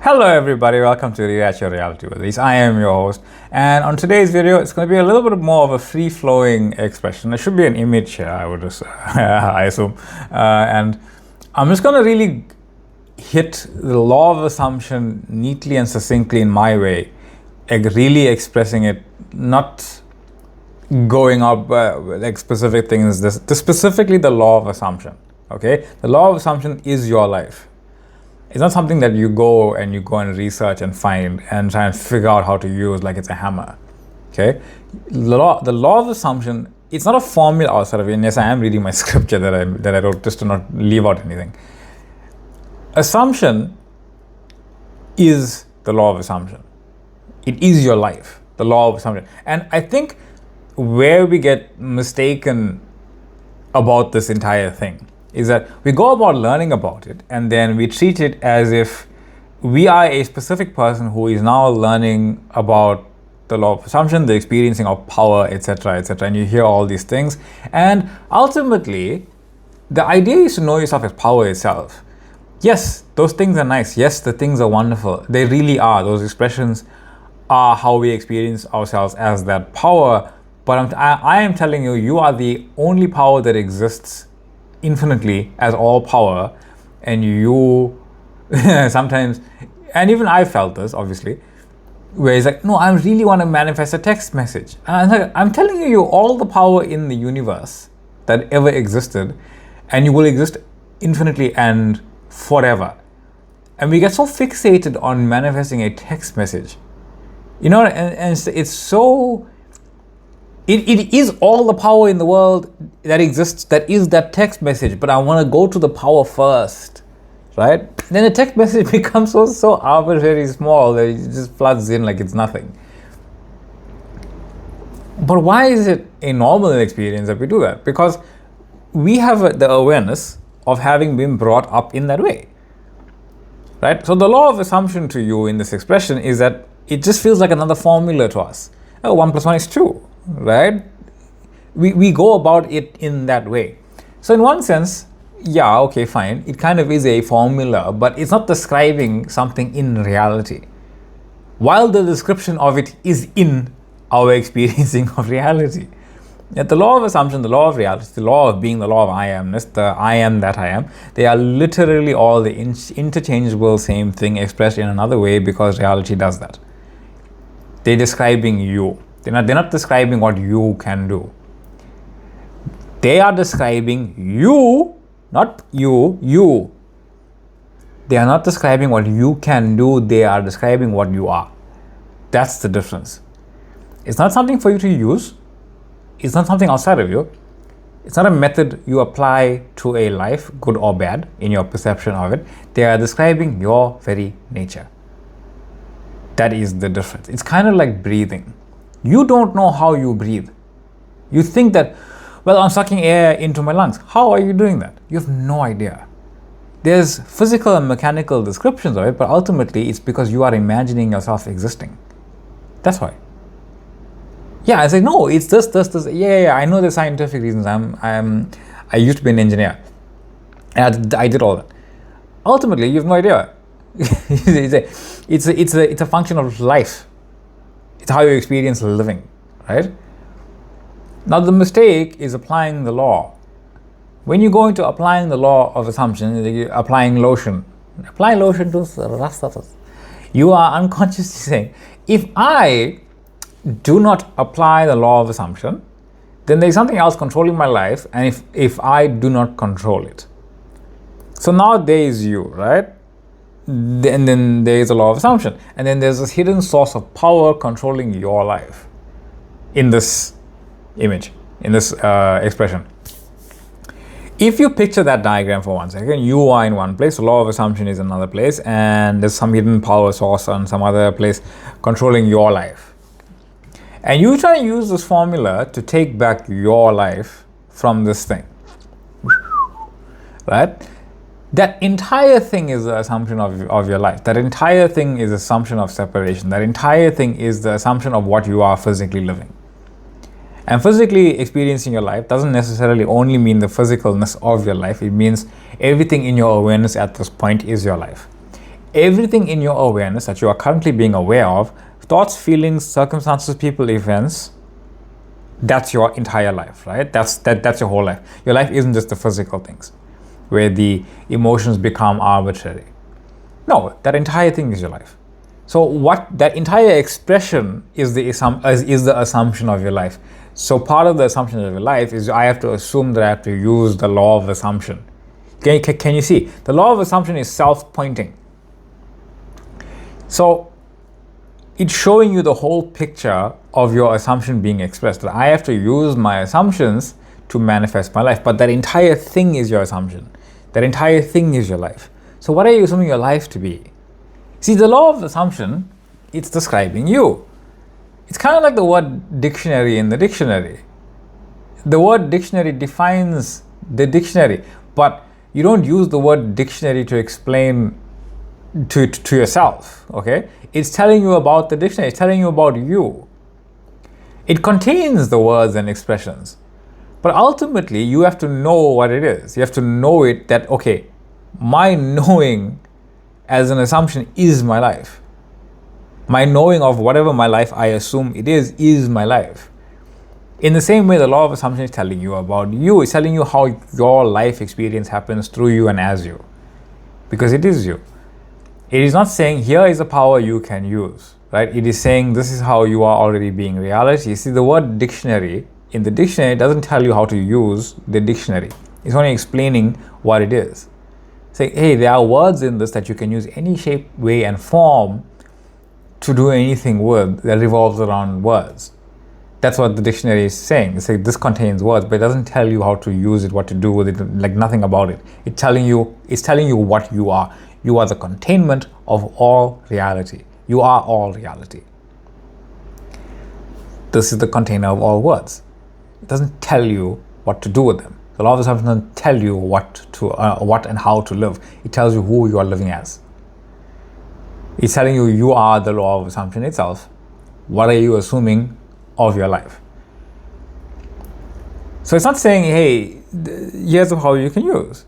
Hello everybody, welcome to React Your Reality with These. I am your host, and on today's video it's going to be a little bit more of a free-flowing expression. There should be an image here, I would just I assume, and I'm just going to really hit the law of assumption neatly and succinctly in my way, like really expressing it, not going up like specific things. This specifically the law of assumption. Okay, the law of assumption is your life. It's not something that you go and research and find and try and figure out how to use like it's a hammer. Okay, the law of assumption. It's not a formula outside of it. And yes, I am reading my scripture that I wrote just to not leave out anything. Assumption is the law of assumption. It is your life, the law of assumption. And I think where we get mistaken about this entire thing is that we go about learning about it and then we treat it as if we are a specific person who is now learning about the law of assumption, the experiencing of power, etc., etc. And you hear all these things. And ultimately, the idea is to know yourself as power itself. Yes, those things are nice. Yes, the things are wonderful. They really are. Those expressions are how we experience ourselves as that power. But I am telling you, you are the only power that exists infinitely as all power, and you sometimes, and even I felt this obviously, where it's like, no, I really want to manifest a text message, and I'm telling you all the power in the universe that ever existed, and you will exist infinitely and forever. And we get so fixated on manifesting a text message, and it's so. It is all the power in the world that exists, that is that text message, but I want to go to the power first, right? Then the text message becomes so arbitrary small that it just floods in like it's nothing. But why is it a normal experience that we do that? Because we have the awareness of having been brought up in that way, right? So the law of assumption to you in this expression is that it just feels like another formula to us. Oh, 1 + 1 is 2. Right? We go about it in that way. So in one sense, yeah, okay, fine. It kind of is a formula, but it's not describing something in reality. While the description of it is in our experiencing of reality. Yet the law of assumption, the law of reality, the law of being, the law of I amness, the I am that I am, they are literally all the interchangeable same thing expressed in another way because reality does that. They're describing you. They're not describing what you can do. They are describing you, not you. They are not describing what you can do. They are describing what you are. That's the difference. It's not something for you to use. It's not something outside of you. It's not a method you apply to a life, good or bad, in your perception of it. They are describing your very nature. That is the difference. It's kind of like breathing. You don't know how you breathe. You think that, well, I'm sucking air into my lungs. How are you doing that? You have no idea. There's physical and mechanical descriptions of it, but ultimately it's because you are imagining yourself existing. That's why. Yeah, I say, no, it's this. Yeah, I know the scientific reasons. I used to be an engineer. And I did all that. Ultimately, you have no idea. It's a function of life. It's how you experience living, right? Now the mistake is applying the law. When you go into applying the law of assumption, you're applying lotion. Apply lotion to rastatas. You are unconsciously saying, if I do not apply the law of assumption, then there's something else controlling my life, and if I do not control it. So now there is you, right? And then there is a law of assumption, and then there's this hidden source of power controlling your life in this image, in this expression. If you picture that diagram for 1 second, you are in one place, the law of assumption is another place, and there's some hidden power source on some other place controlling your life. And you try to use this formula to take back your life from this thing, right? That entire thing is the assumption of your life. That entire thing is the assumption of separation. That entire thing is the assumption of what you are physically living. And physically experiencing your life doesn't necessarily only mean the physicalness of your life. It means everything in your awareness at this point is your life. Everything in your awareness that you are currently being aware of, thoughts, feelings, circumstances, people, events, that's your entire life, right? That's your whole life. Your life isn't just the physical things where the emotions become arbitrary. No, that entire thing is your life. So what that entire expression is the assumption of your life. So part of the assumption of your life is I have to assume that I have to use the law of assumption. Can you see? The law of assumption is self-pointing. So it's showing you the whole picture of your assumption being expressed. That I have to use my assumptions to manifest my life. But that entire thing is your assumption. That entire thing is your life. So what are you assuming your life to be? See, the law of assumption, it's describing you. It's kind of like the word dictionary in the dictionary. The word dictionary defines the dictionary, but you don't use the word dictionary to explain to yourself, okay? It's telling you about the dictionary. It's telling you about you. It contains the words and expressions, but ultimately you have to know what it is. You have to know it that, okay, my knowing as an assumption is my life. My knowing of whatever my life I assume it is my life. In the same way, the law of assumption is telling you about you. It's telling you how your life experience happens through you and as you. Because it is you. It is not saying here is a power you can use, right? It is saying this is how you are already being reality. You see, the word dictionary, in the dictionary, doesn't tell you how to use the dictionary. It's only explaining what it is. Say, hey, there are words in this that you can use any shape, way, and form to do anything with that revolves around words. That's what the dictionary is saying. It's like this contains words, but it doesn't tell you how to use it, what to do with it, like nothing about it. It's telling you what you are. You are the containment of all reality. You are all reality. This is the container of all words. It doesn't tell you what to do with them. The law of assumption doesn't tell you what and how to live. It tells you who you are living as. It's telling you you are the law of assumption itself. What are you assuming of your life? So it's not saying, hey, here's how you can use.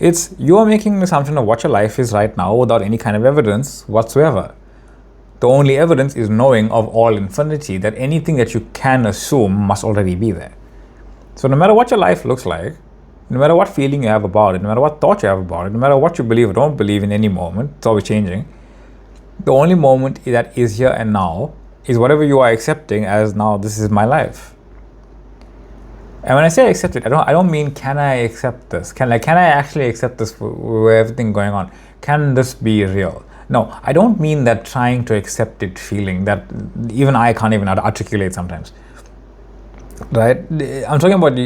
It's you are making an assumption of what your life is right now without any kind of evidence whatsoever. The only evidence is knowing of all infinity that anything that you can assume must already be there. So no matter what your life looks like, no matter what feeling you have about it, no matter what thought you have about it, no matter what you believe or don't believe in any moment, it's always changing. The only moment that is here and now is whatever you are accepting as now this is my life. And when I say accept it, I don't mean can I accept this? Can I actually accept this with everything going on? Can this be real? No, I don't mean that trying to accept it feeling that even I can't even articulate sometimes. Right? I'm talking about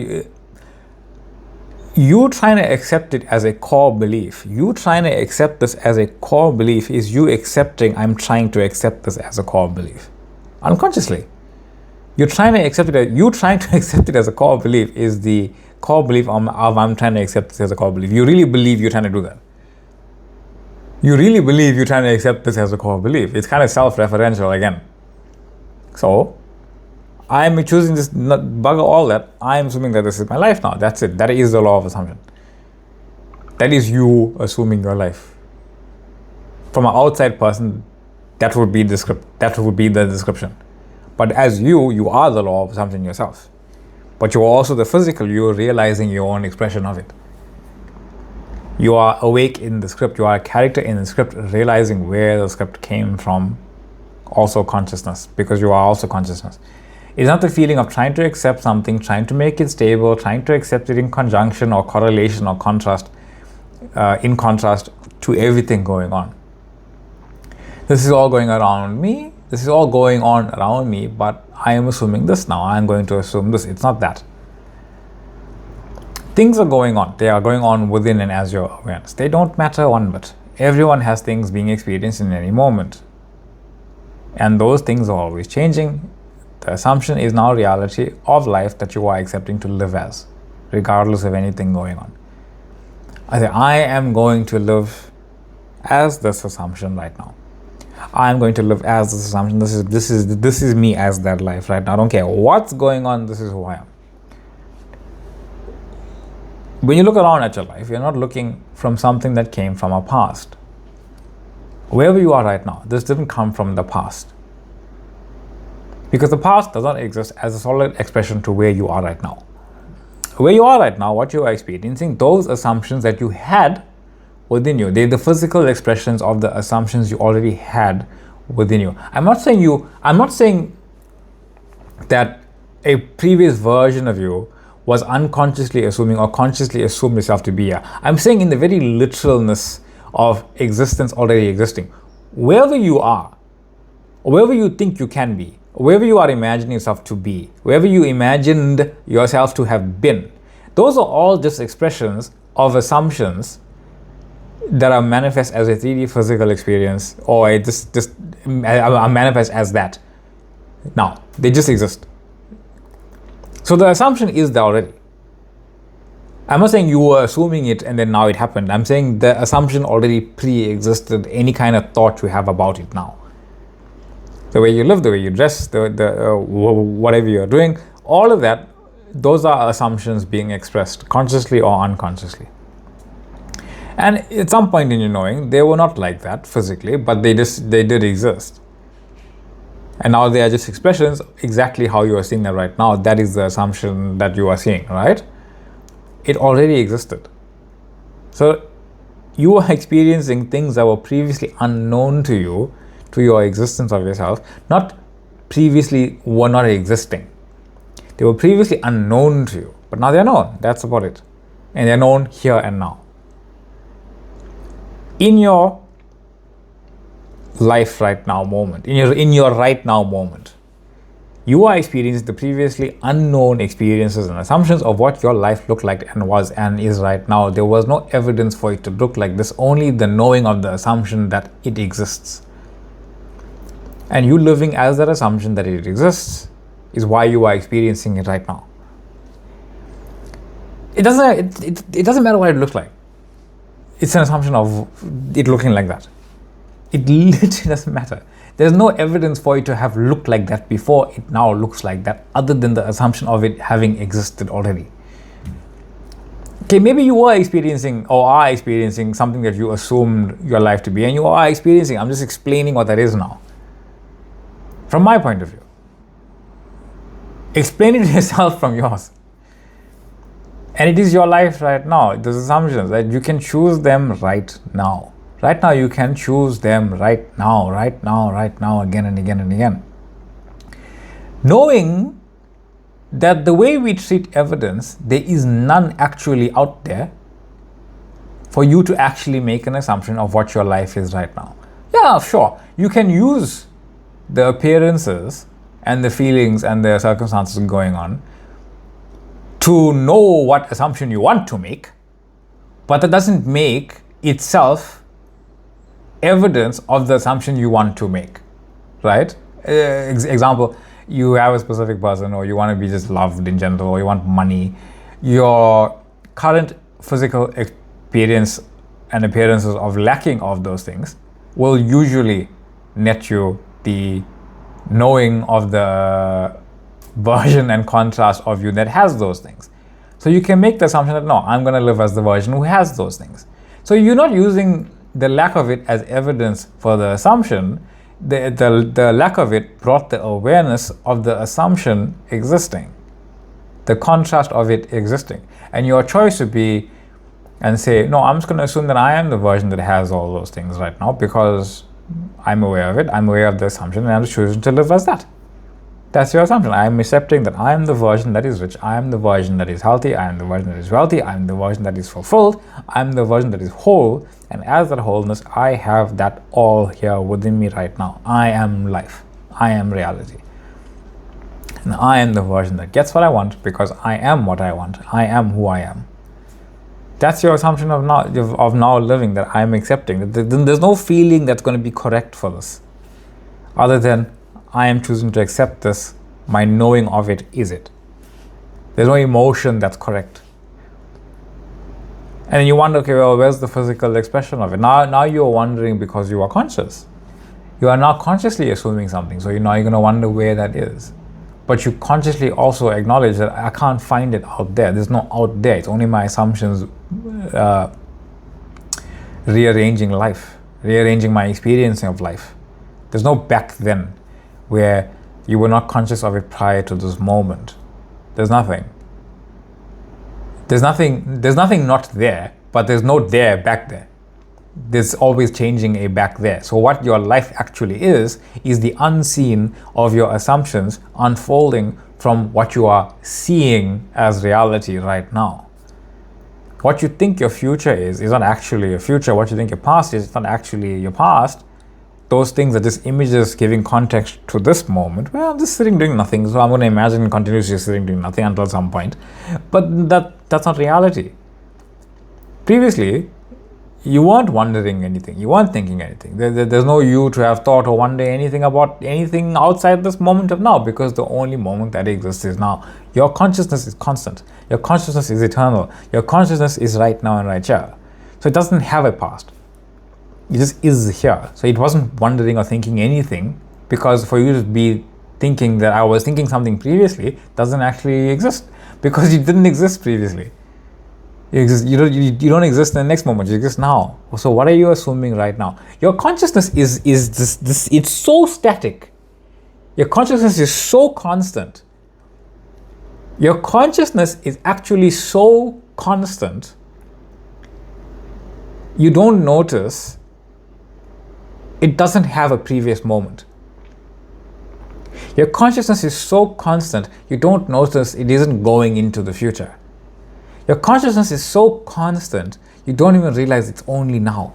you trying to accept it as a core belief. You trying to accept this as a core belief is you accepting I'm trying to accept this as a core belief. Unconsciously. You're trying to accept it. You trying to accept it as a core belief is the core belief of I'm trying to accept this as a core belief. You really believe you're trying to do that. You really believe you're trying to accept this as a core belief. It's kind of self-referential again. So, I'm choosing this, bugger all that. I'm assuming that this is my life now. That's it. That is the law of assumption. That is you assuming your life. From an outside person, that would be the description. But as you are the law of assumption yourself. But you are also the physical, you're realizing your own expression of it. You are awake in the script, you are a character in the script, realizing where the script came from, also consciousness, because you are also consciousness. It's not the feeling of trying to accept something, trying to make it stable, trying to accept it in conjunction or correlation or contrast, in contrast to everything going on. This is all going around me. This is all going on around me, but I am assuming this now. I am going to assume this. It's not that. Things are going on. They are going on within and as your awareness. They don't matter one bit. Everyone has things being experienced in any moment. And those things are always changing. The assumption is now reality of life that you are accepting to live as, regardless of anything going on. I say, I am going to live as this assumption right now. I am going to live as this assumption. This is me as that life right now. I don't care what's going on. This is who I am. When you look around at your life, you're not looking from something that came from a past. Wherever you are right now, this didn't come from the past. Because the past does not exist as a solid expression to where you are right now. Where you are right now, what you are experiencing, those assumptions that you had within you, they're the physical expressions of the assumptions you already had within you. I'm not saying that a previous version of you was unconsciously assuming or consciously assumed yourself to be here. I'm saying in the very literalness of existence already existing. Wherever you are, or wherever you think you can be, wherever you are imagining yourself to be, wherever you imagined yourself to have been, those are all just expressions of assumptions that are manifest as a 3D physical experience, or are manifest as that. Now, they just exist. So the assumption is there already. I'm not saying you were assuming it and then now it happened. I'm saying the assumption already pre-existed any kind of thought you have about it now. The way you live, the way you dress, whatever you're doing, all of that, those are assumptions being expressed consciously or unconsciously. And at some point in your knowing, they were not like that physically, but they did exist. And now they are just expressions exactly how you are seeing that right now. That is the assumption that you are seeing, right? It already existed. So you are experiencing things that were previously unknown to you, to your existence of yourself, not previously were not existing. They were previously unknown to you, but now they're known. That's about it. And they're known here and now. In your life right now moment, in your right now moment, you are experiencing the previously unknown experiences and assumptions of what your life looked like and was and is right now. There was no evidence for it to look like this, only the knowing of the assumption that it exists. And you living as that assumption that it exists is why you are experiencing it right now. It doesn't matter what it looks like. It's an assumption of it looking like that. It literally doesn't matter. There's no evidence for it to have looked like that before it now looks like that, other than the assumption of it having existed already. Okay, maybe you were experiencing or are experiencing something that you assumed your life to be, and you are experiencing. I'm just explaining what that is now. From my point of view. Explain it yourself from yours. And it is your life right now. Those assumptions that you can choose them right now. Right now, you can choose them right now, again and again and again. Knowing that the way we treat evidence, there is none actually out there for you to actually make an assumption of what your life is right now. Yeah, sure. You can use the appearances and the feelings and the circumstances going on to know what assumption you want to make, but that doesn't make itself evidence of the assumption you want to make, right? Example, you have a specific person, or you want to be just loved in general, or you want money. Your current physical experience and appearances of lacking of those things will usually net you the knowing of the version and contrast of you that has those things. So you can make the assumption that no, I'm going to live as the version who has those things. So you're not using the lack of it as evidence for the assumption. The lack of it brought the awareness of the assumption existing, the contrast of it existing. And your choice would be and say, no, I'm just going to assume that I am the version that has all those things right now because I'm aware of it, I'm aware of the assumption, and I'm just choosing to live as that. That's your assumption. I am accepting that I am the version that is rich, I am the version that is healthy, I am the version that is wealthy, I am the version that is fulfilled, I am the version that is whole, and as that wholeness, I have that all here within me right now. I am life. I am reality. And I am the version that gets what I want because I am what I want. I am who I am. That's your assumption of now living, that I'm accepting. There's no feeling that's going to be correct for this, other than I am choosing to accept this. My knowing of it is it. There's no emotion that's correct. And then you wonder, okay, well, where's the physical expression of it? Now you're wondering because you are conscious. You are now consciously assuming something, so now you're going to wonder where that is. But you consciously also acknowledge that I can't find it out there. There's no out there. It's only my assumptions rearranging life rearranging my experiencing of life. There's no back then where you were not conscious of it prior to this moment. There's nothing. There's nothing not there, but there's no there back there. There's always changing a back there. So what your life actually is the unseen of your assumptions unfolding from what you are seeing as reality right now. What you think your future is not actually your future. What you think your past is not actually your past. Those things are just images giving context to this moment. Well, I'm just sitting doing nothing, so I'm going to imagine continuously sitting doing nothing until some point. But that's not reality. Previously, you weren't wondering anything. You weren't thinking anything. There's no you to have thought or wonder anything about anything outside this moment of now, because the only moment that exists is now. Your consciousness is constant. Your consciousness is eternal. Your consciousness is right now and right here. So it doesn't have a past. It just is here. So it wasn't wondering or thinking anything, because for you to be thinking that I was thinking something previously doesn't actually exist, because you didn't exist previously. You don't exist in the next moment. You exist now. So what are you assuming right now? Your consciousness is this. It's so static. Your consciousness is so constant. Your consciousness is actually so constant. You don't notice it doesn't have a previous moment. Your consciousness is so constant, you don't notice it isn't going into the future. Your consciousness is so constant, you don't even realize it's only now.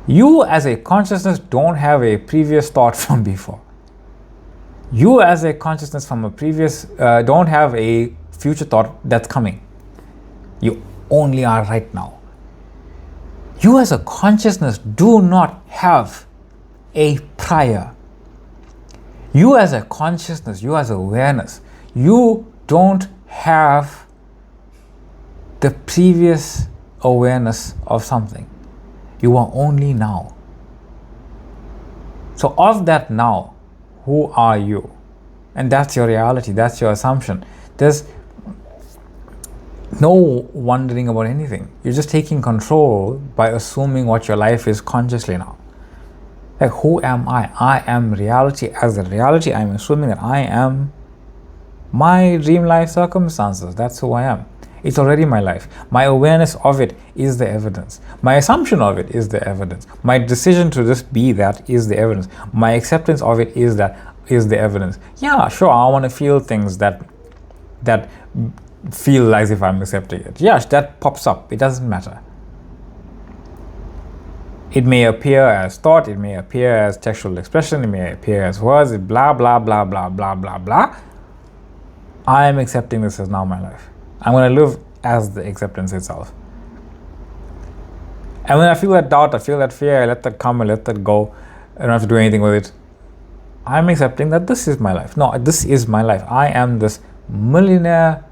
You as a consciousness don't have a previous thought from before. You as a consciousness from a previous, don't have a future thought that's coming. You only are right now. You as a consciousness do not have a prior. You as a consciousness, you as awareness, you don't have the previous awareness of something. You are only now. So of that now, who are you? And that's your reality, that's your assumption. There's no wondering about anything. You're just taking control by assuming what your life is consciously now. Like, who am I? I am reality. As a reality, I'm assuming that I am my dream life circumstances. That's who I am. It's already my life. My awareness of it is the evidence. My assumption of it is the evidence. My decision to just be that is the evidence. My acceptance of it is the evidence. Yeah, sure, I want to feel things that feel as if I'm accepting it. Yes, that pops up. It doesn't matter. It may appear as thought, it may appear as textual expression, it may appear as words, blah, blah, blah, blah, blah, blah, blah. I am accepting this as now my life. I'm going to live as the acceptance itself. And when I feel that doubt, I feel that fear, I let that come, I let that go. I don't have to do anything with it. I'm accepting that this is my life. No, this is my life. I am this millionaire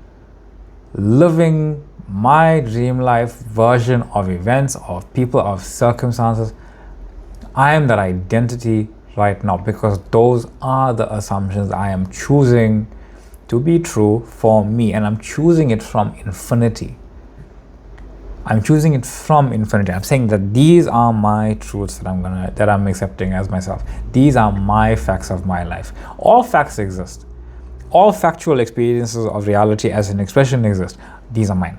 living my dream life version of events, of people, of circumstances. I am that identity right now, because those are the assumptions I am choosing to be true for me, and I'm choosing it from infinity. I'm choosing it from infinity. I'm saying that these are my truths that I'm accepting as myself. These are my facts of my life. All facts exist. All factual experiences of reality as an expression exist. These are mine.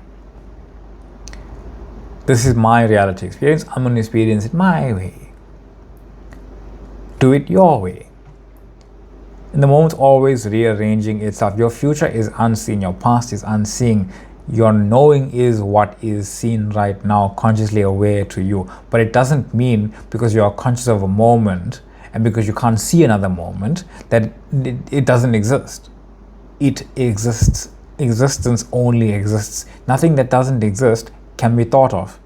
This is my reality experience. I'm going to experience it my way. Do it your way. And the moment's always rearranging itself. Your future is unseen. Your past is unseen. Your knowing is what is seen right now, consciously aware to you. But it doesn't mean because you are conscious of a moment and because you can't see another moment that it doesn't exist. It exists. Existence only exists. Nothing that doesn't exist can be thought of.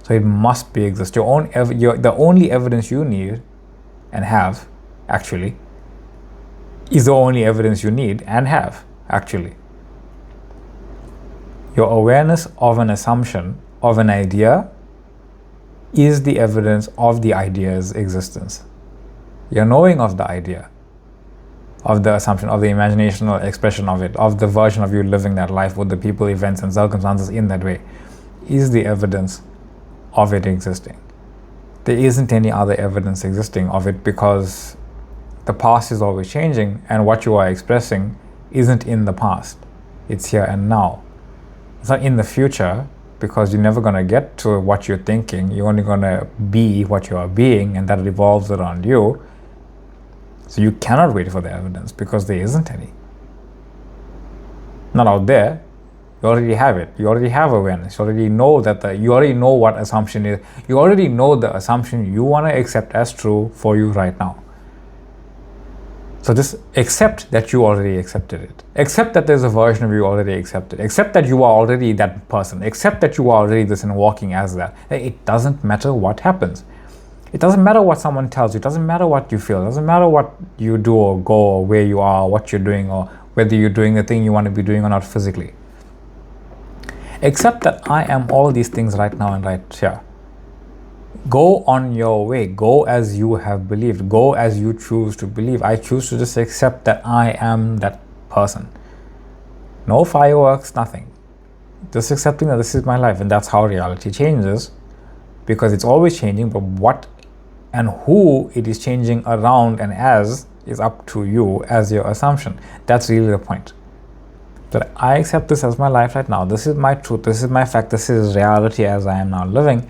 So it must be exist. The only evidence you need and have, actually, is the only evidence you need and have, actually. Your awareness of an assumption, of an idea, is the evidence of the idea's existence. Your knowing of the idea, of the assumption, of the imaginational expression of it, of the version of you living that life with the people, events, and circumstances in that way, is the evidence of it existing. There isn't any other evidence existing of it, because the past is always changing, and what you are expressing isn't in the past. It's here and now. It's not in the future, because you're never going to get to what you're thinking. You're only going to be what you are being, and that revolves around you. So you cannot wait for the evidence, because there isn't any. Not out there. You already have it. You already have awareness. You already know you already know what assumption is. You already know the assumption you want to accept as true for you right now. So just accept that you already accepted it. Accept that there's a version of you already accepted. Accept that you are already that person. Accept that you are already this and walking as that. It doesn't matter what happens. It doesn't matter what someone tells you. It doesn't matter what you feel. It doesn't matter what you do or go or where you are, or what you're doing, or whether you're doing the thing you want to be doing or not physically. Accept that I am all these things right now and right here. Go on your way. Go as you have believed. Go as you choose to believe. I choose to just accept that I am that person. No fireworks, nothing. Just accepting that this is my life, and that's how reality changes, because it's always changing, but what and who it is changing around and as is up to you as your assumption. That's really the point. That I accept this as my life right now. This is my truth. This is my fact. This is reality as I am now living.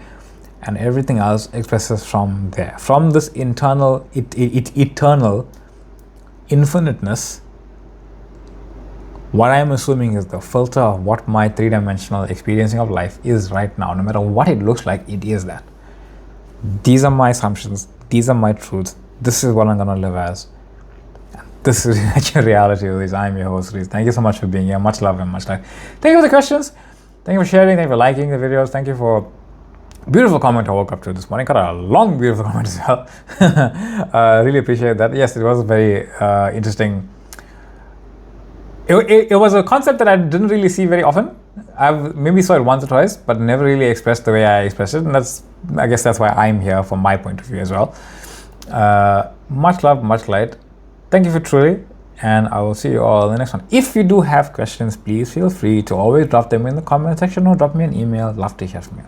And everything else expresses from there. From this eternal infiniteness, what I am assuming is the filter of what my three-dimensional experiencing of life is right now. No matter what it looks like, it is that. These are my assumptions. These are my truths. This is what I'm going to live as. This is your reality, Reese. I'm your host, Reese. Thank you so much for being here. Much love and much light. Thank you for the questions. Thank you for sharing. Thank you for liking the videos. Thank you for beautiful comment I woke up to this morning. Got a long, beautiful comment as well. Really appreciate that. Yes, it was very interesting. It was a concept that I didn't really see very often. I've maybe saw it once or twice, but never really expressed the way I expressed it. And I guess that's why I'm here from my point of view as well. Much love, much light. Thank you for truly, and I will see you all in the next one. If you do have questions, please feel free to always drop them in the comment section or drop me an email. Love to hear from you.